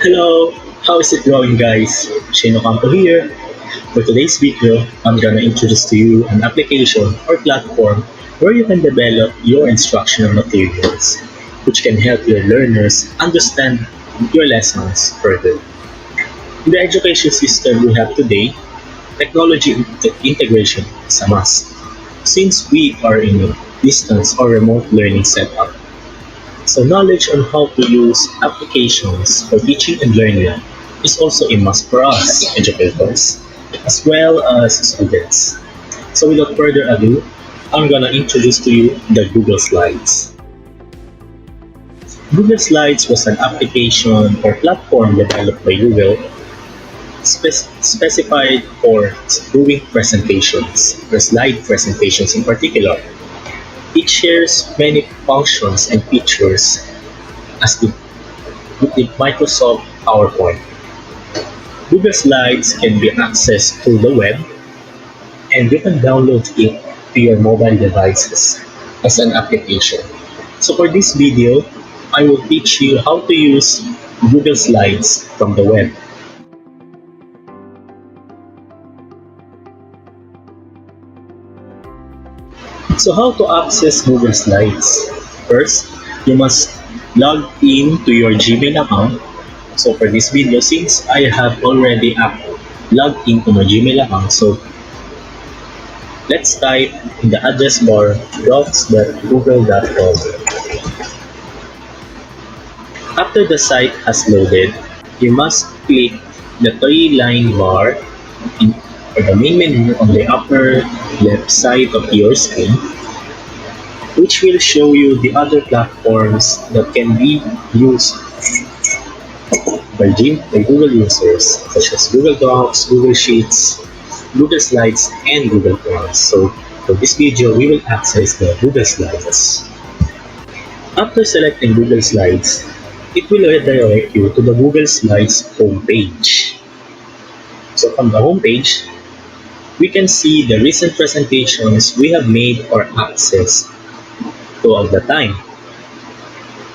Hello, how is it going guys? Shino Campo here. For today's video, I'm gonna introduce to you an application or platform where you can develop your instructional materials, which can help your learners understand your lessons further. In the education system we have today, technology integration is a must. Since we are in a distance or remote learning setup, so knowledge on how to use applications for teaching and learning is also a must for us educators as well as students. So without further ado, I'm gonna introduce to you the Google Slides. Google Slides was an application or platform developed by Google specified for doing presentations, or slide presentations in particular. It shares many functions and features as the Microsoft PowerPoint. Google Slides can be accessed through the web and you can download it to your mobile devices as an application. So for this video, I will teach you how to use Google Slides from the web. So how to access Google Slides? First, you must log in to your Gmail account. So for this video, since I have already logged into my Gmail account, so let's type in the address bar docs.google.com. After the site has loaded, you must click the three-line bar in or the main menu on the upper left side of your screen, which will show you the other platforms that can be used by Google users, such as Google Docs, Google Sheets, Google Slides, and Google Forms. So for this video, we will access the Google Slides. After selecting Google Slides, it will redirect you to the Google Slides homepage. So from the homepage, we can see the recent presentations we have made or accessed throughout the time.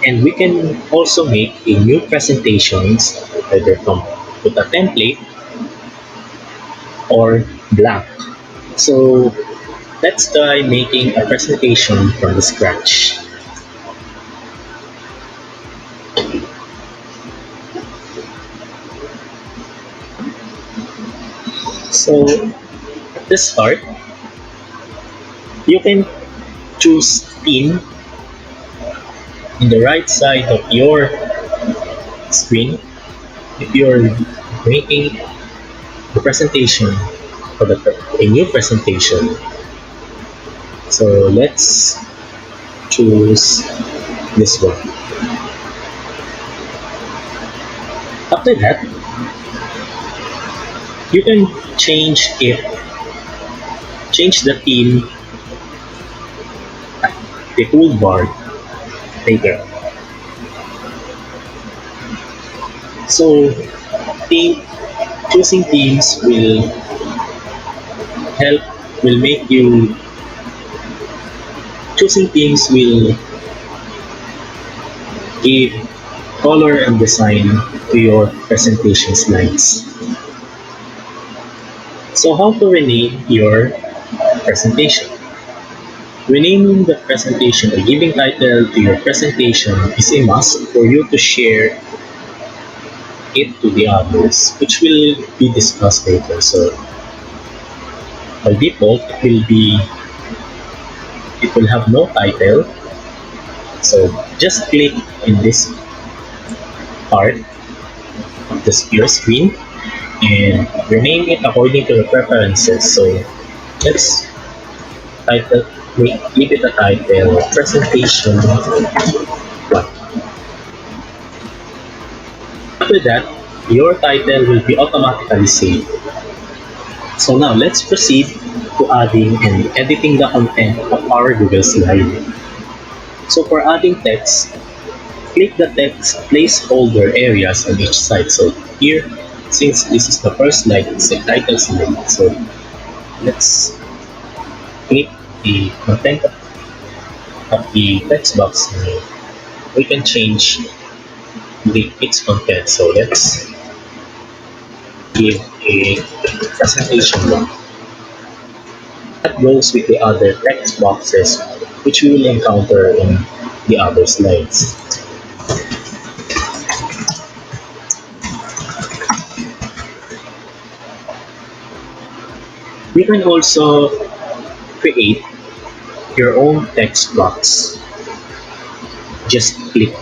And we can also make a new presentations either from with a template or blank. So let's try making a presentation from the scratch. So at the start, you can choose theme in the right side of your screen if you're making the presentation for a new presentation. So let's choose this one. After that, you can change the theme at the toolbar later. So choosing themes help will make you choosing themes will give color and design to your presentation slides. So how to rename your presentation? Renaming the presentation or giving title to your presentation is a must for you to share it to the others, which will be discussed later. So by default, it will have no title. So just click in this part of your screen and rename it according to the preferences. So let's give it a title, presentation 1. After that, your title will be automatically saved. So now let's proceed to adding and editing the content of our Google slide. So for adding text, click the text placeholder areas on each side. So here, since this is the first slide, it's a title slide. So let's click the content of the text box. We can change its content. So let's give a presentation one. That goes with the other text boxes which we will encounter in the other slides. You can also create your own text box. Just click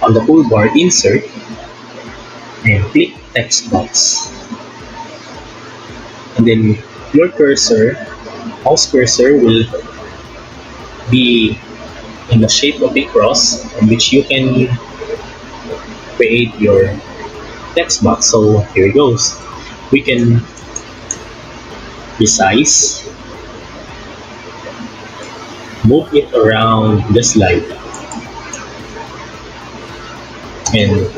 on the toolbar Insert and click Text Box. And then your mouse cursor will be in the shape of a cross in which you can create your text box. So here it goes. We can resize, move it around the slide, and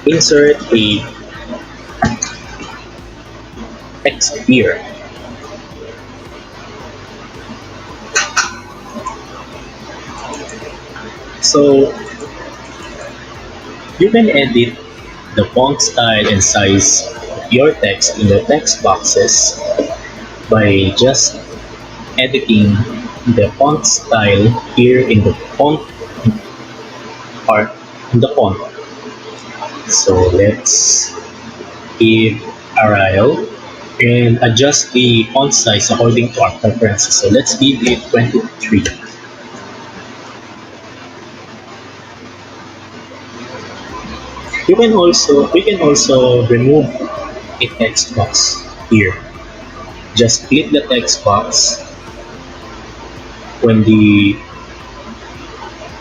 insert a text here. So you can edit the font style and size of your text in the text boxes by just editing the font style here in the font part in the font. So let's give Arial and adjust the font size according to our preferences. So let's give it 23. We can also remove a text box here. Just click the text box. When the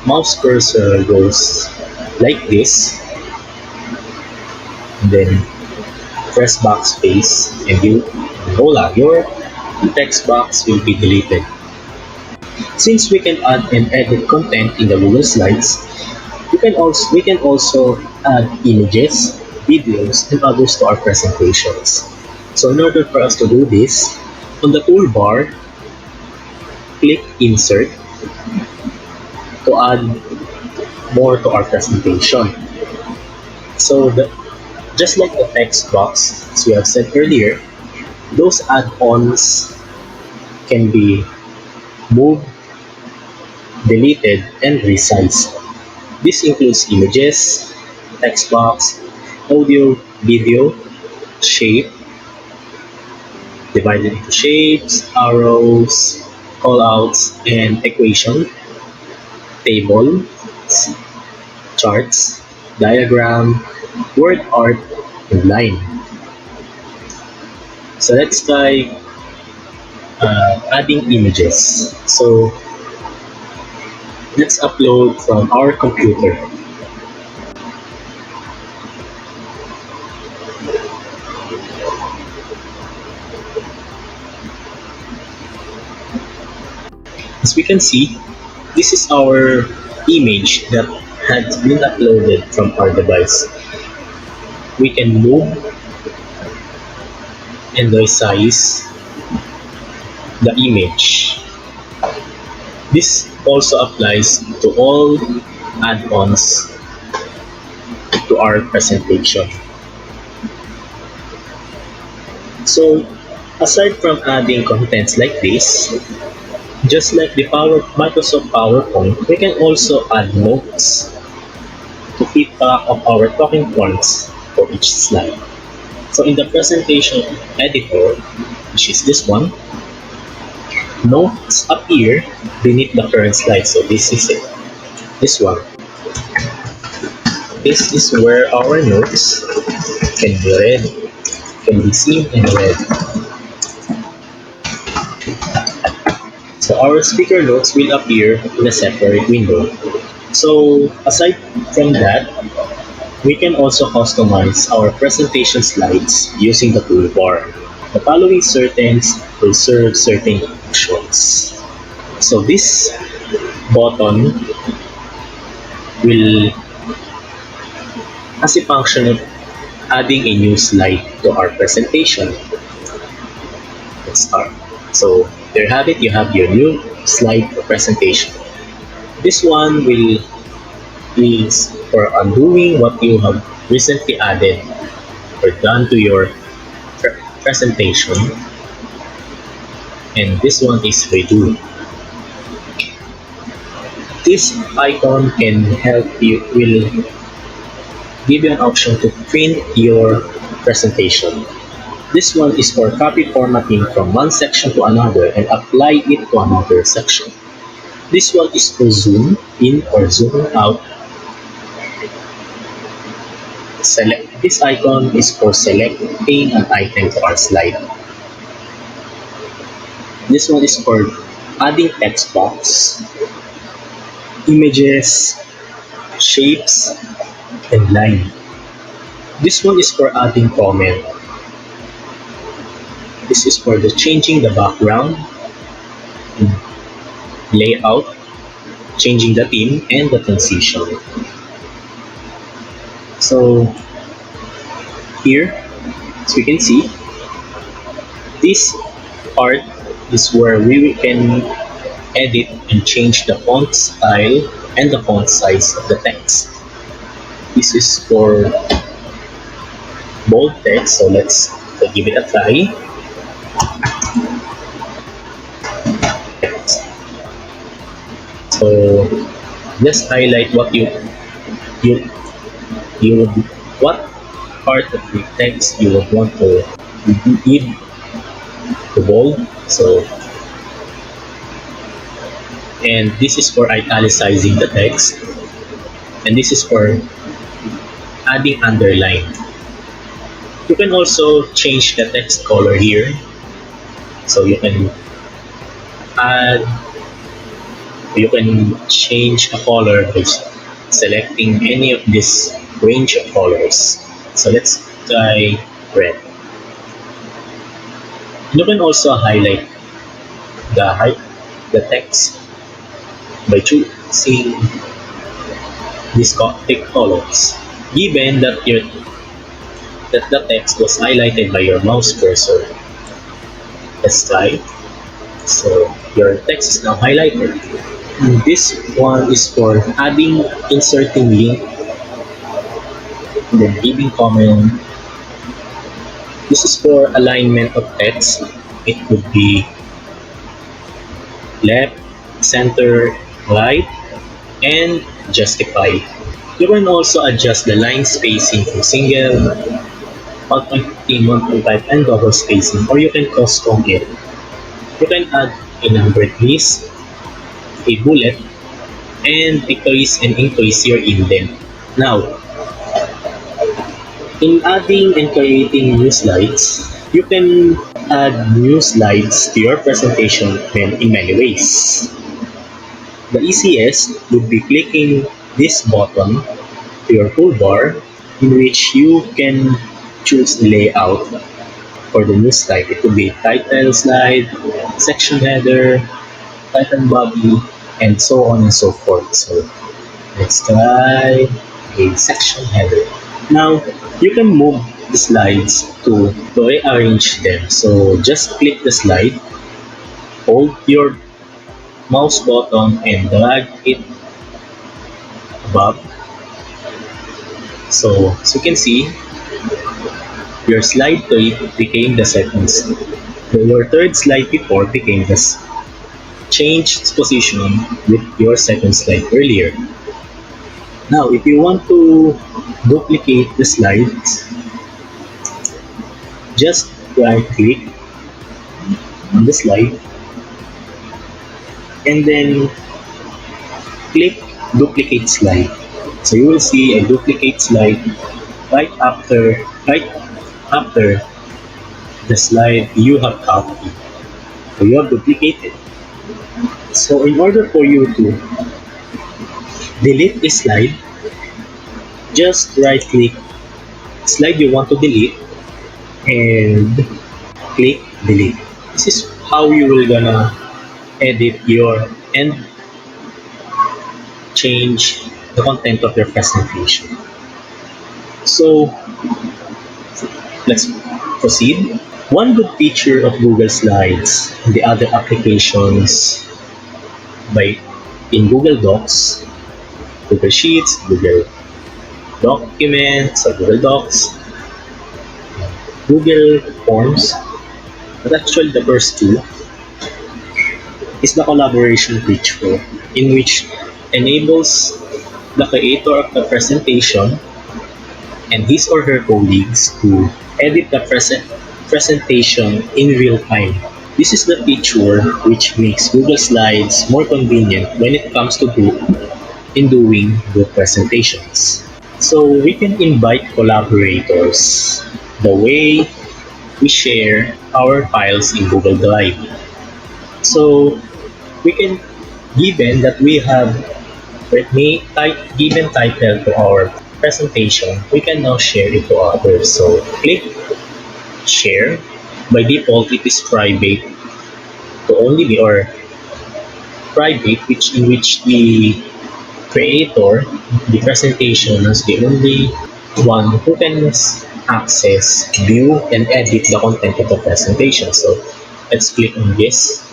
mouse cursor goes like this, and then press backspace, and voila, your text box will be deleted. Since we can add and edit content in the Google Slides, we can also add images, videos, and others to our presentations. So in order for us to do this, on the toolbar, click Insert to add more to our presentation. So just like the text box, as we have said earlier, those add-ons can be moved, deleted, and resized. This includes images, text box, audio, video, shape, divided into shapes, arrows, callouts, and equation, table, charts, diagram, word art, and line. So let's try adding images. So let's upload from our computer. As we can see, this is our image that has been uploaded from our device. We can move and resize the image. This also applies to all add-ons to our presentation. So, aside from adding contents like this, just like the Microsoft PowerPoint, we can also add notes to keep track of our talking points for each slide. So in the presentation editor, which is this one, notes appear beneath the current slide. So this is it. This one. This is where our notes can be read, can be seen and read. So our speaker notes will appear in a separate window. So aside from that, we can also customize our presentation slides using the toolbar. The following settings will serve certain functions. So this button will has a function of adding a new slide to our presentation. Let's start. So there you have it, you have your new slide presentation. This one will is for undoing what you have recently added or done to your presentation, and this one is redo. This icon can help you, will give you an option to print your presentation. This one is for copy formatting from one section to another and apply it to another section. This one is for zoom in or zoom out. This icon is for selecting an item to our slide. This one is for adding text box, images, shapes, and line. This one is for adding comment. This is for the changing the background, layout, changing the theme, and the transition. So here, as we can see, this part is where we can edit and change the font style and the font size of the text. This is for bold text, so let's give it a try. So just highlight what you would, what part of the text you would want to give to bold. So, and this is for italicizing the text, and this is for adding underline. You can also change the text color here, so you can add, you can change a color by selecting any of this range of colors. So let's try red. You can also highlight the text by choosing these thick colors, given that the text was highlighted by your mouse cursor. Let's try. So your text is now highlighted. This one is for inserting link, then giving comment. This is for alignment of text. It could be left, center, right, and justify. You can also adjust the line spacing from single, 1.15, 1.5, and double spacing, or you can custom it. You can add a numbered list, a bullet, and decrease and increase your indent. Now, in adding and creating new slides, you can add new slides to your presentation in many ways. The easiest would be clicking this button to your toolbar, in which you can choose the layout for the new slide. It could be title slide, section header, title body, and so on and so forth. So let's try a section header. Now, you can move the slides to rearrange them. So just click the slide, hold your mouse button and drag it above. So as you can see, your slide 3 became the second slide. Your third slide before became this changed position with your second slide earlier. Now, if you want to duplicate the slides, just right click on the slide and then click duplicate slide. So you will see a duplicate slide right after the slide you have copied. So you have duplicated. So in order for you to delete a slide, just right click slide you want to delete and click delete. This is how you will gonna edit your and change the content of your presentation. So let's proceed. One good feature of Google Slides and the other applications in Google Docs Google Sheets, Google Documents, or Google Docs, Google Forms. But actually, the first two is the collaboration feature, in which enables the creator of the presentation and his or her colleagues to edit the presentation in real time. This is the feature which makes Google Slides more convenient when it comes to group in doing group presentations. So we can invite collaborators the way we share our files in Google Drive. So we can, given that we have given title to our presentation, we can now share it to others. So click share. By default, it is private to only be, or private, which in which the creator, the presentation is the only one who can access, view, and edit the content of the presentation. So let's click on this.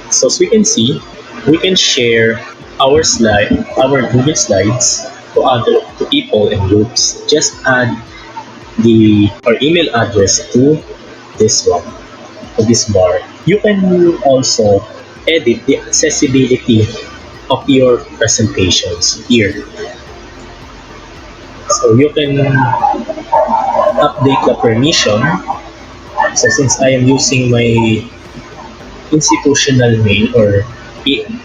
So as we can see, we can share our Google Slides to people and groups. Just add our email address to this one, to this bar. You can also edit the accessibility of your presentations here. So you can update the permission. So since I am using my institutional mail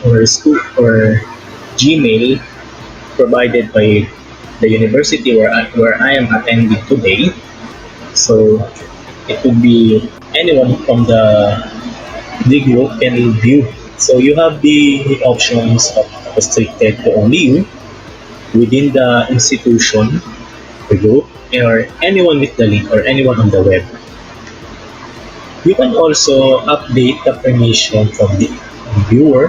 or school or Gmail provided by the university where I am attending today, so it could be anyone from the group can view. So you have the options of restricted to only you within the institution, the group, or anyone with the link or anyone on the web. You can also update the permission from the viewer,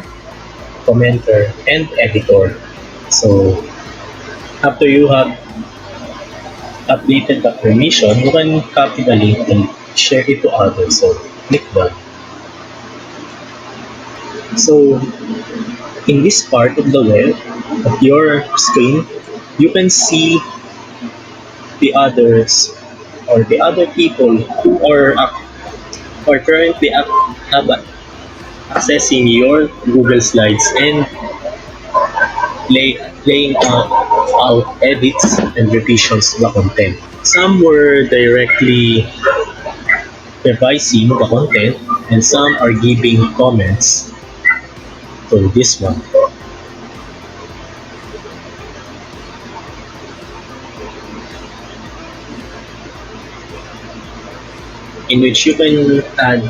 commenter, and editor. So after you have updated the permission, you can copy the link and share it to others. So click done. So in this part of the web of your screen, you can see the others or the other people who are currently have accessing your Google Slides and laying out edits and revisions to the content. Some were directly revising the content and some are giving comments to this one. In which you can add,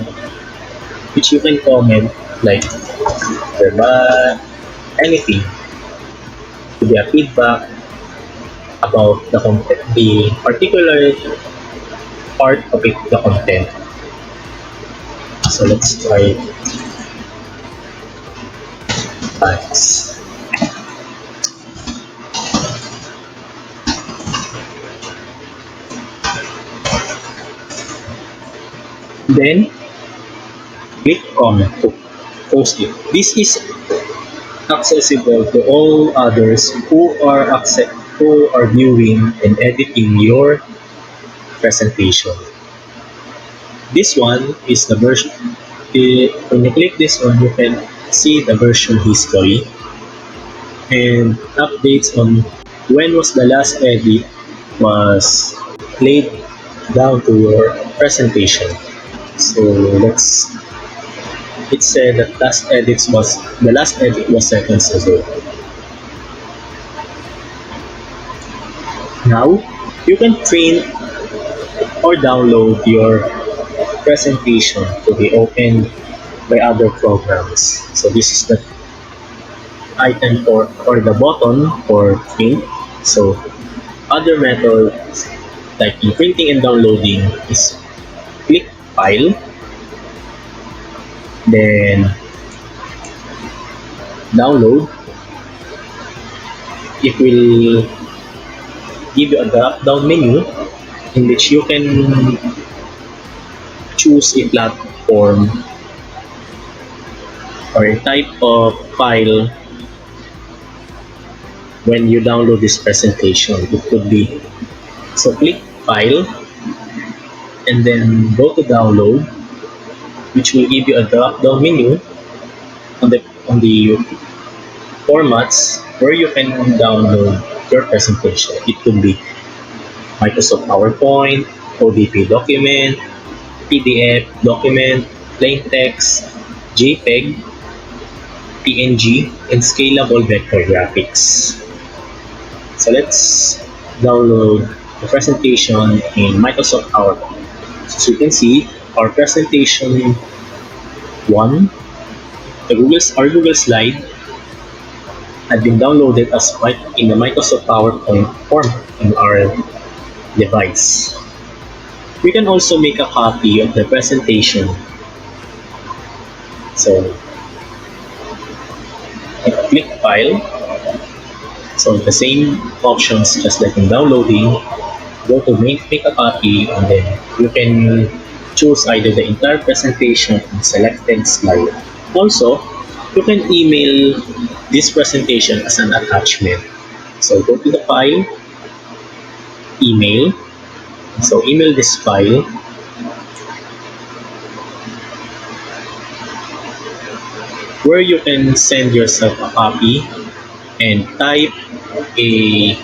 which you can comment like anything to be a feedback about the content, the particular part of it, the content. So let's try facts. Then click comment to post it. This is accessible to all others who are viewing and editing your presentation. This one is the version. When you click this one, you can see the version history and updates on when was the last edit was laid down to your presentation. So it said that the last edit was seconds ago. Now you can print or download your presentation to be opened by other programs. So this is the item or the button for print. So other methods like in printing and downloading is click file, then download. It will give you a drop down menu in which you can choose a platform or a type of file when you download this presentation. It could be, so click File and then go to Download, which will give you a drop-down menu on the formats where you can download your presentation. It could be Microsoft PowerPoint, ODP document, PDF document, plain text, JPEG, PNG, and scalable vector graphics. So let's download the presentation in Microsoft PowerPoint. So as you can see, our presentation 1, our Google slide, had been downloaded as in the Microsoft PowerPoint format in our device. We can also make a copy of the presentation. So click File. So the same options just like in downloading. Go to make a copy, and then you can choose either the entire presentation and selected slide. Also, you can email this presentation as an attachment. So go to the file, email. So email this file. Where you can send yourself a copy and type a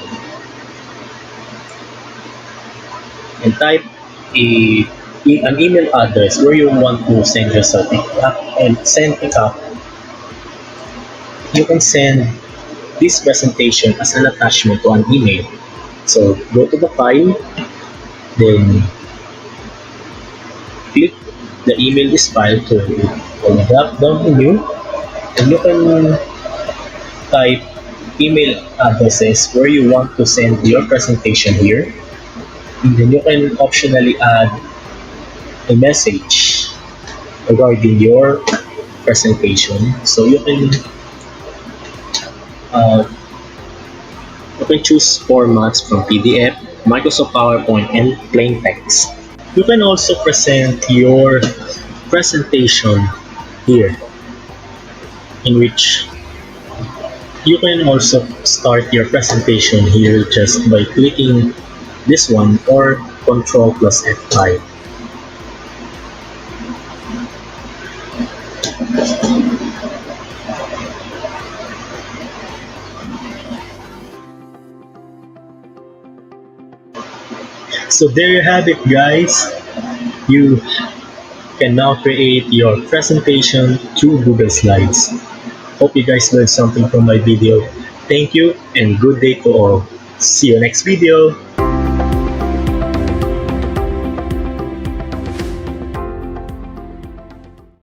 an email address where you want to send yourself and send a copy. You can send this presentation as an attachment to an email. So go to the file, then click the email this file to the drop down menu, and you can type email addresses where you want to send your presentation here. And then you can optionally add a message regarding your presentation. So uh, you can choose formats from PDF, Microsoft PowerPoint, and plain text. You can also present your presentation here, in which you can also start your presentation here just by clicking this one or Ctrl plus F5. So there you have it, guys. You can now create your presentation through Google Slides. Hope you guys learned something from my video. Thank you and good day to all. See you next video.